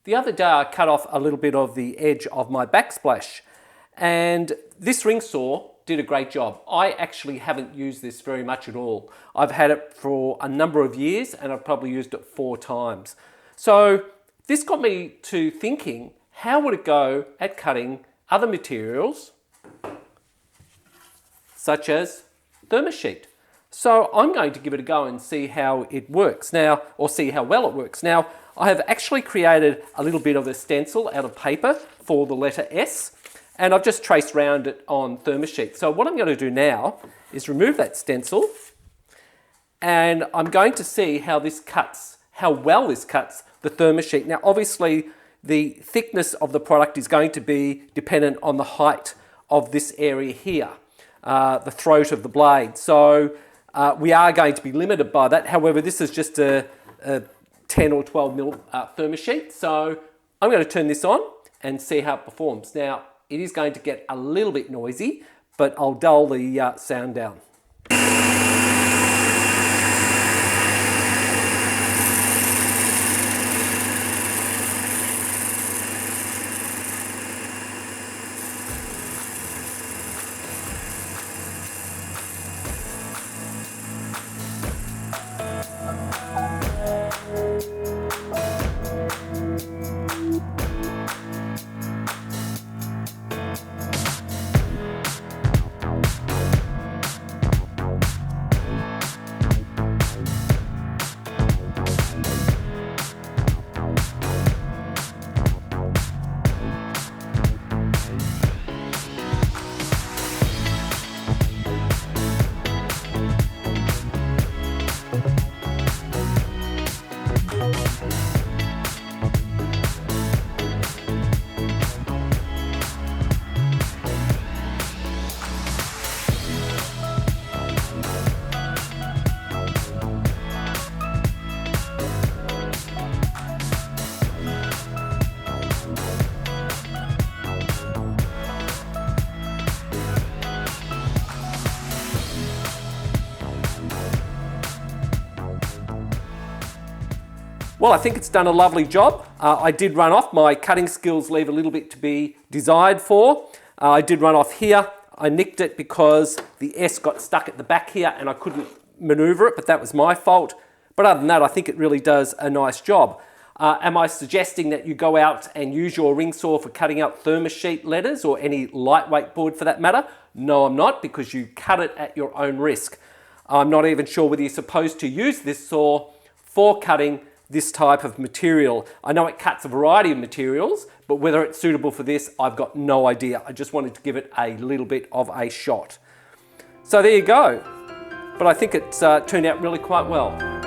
The other day I cut off a little bit of the edge of my backsplash, and this ring saw did a great job. I actually haven't used this very much at all. I've had it for a number of years and I've probably used it 4 times. So this got me to thinking, how would it go at cutting other materials such as thermosheet? So I'm going to give it a go and see how it works now, or see how well it works. Now, I have actually created a little bit of a stencil out of paper for the letter S, and I've just traced around it on thermosheet. So what I'm going to do now is remove that stencil, and I'm going to see how this cuts, how well this cuts the thermosheet. Now, obviously, the thickness of the product is going to be dependent on the height of this area here, the throat of the blade. So we are going to be limited by that. However, this is just a 10 or 12 mil thermosheet. So I'm going to turn this on and see how it performs. Now, it is going to get a little bit noisy, but I'll dull the sound down. Well, I think it's done a lovely job. I did run off. My cutting skills leave a little bit to be desired for. I did run off here. I nicked it because the S got stuck at the back here and I couldn't maneuver it, but that was my fault. But other than that, I think it really does a nice job. Am I suggesting that you go out and use your ring saw for cutting out thermosheet letters or any lightweight board for that matter? No, I'm not, because you cut it at your own risk. I'm not even sure whether you're supposed to use this saw for cutting this type of material. I know it cuts a variety of materials, but whether it's suitable for this, I've got no idea. I just wanted to give it a little bit of a shot. So there you go. But I think it's turned out really quite well.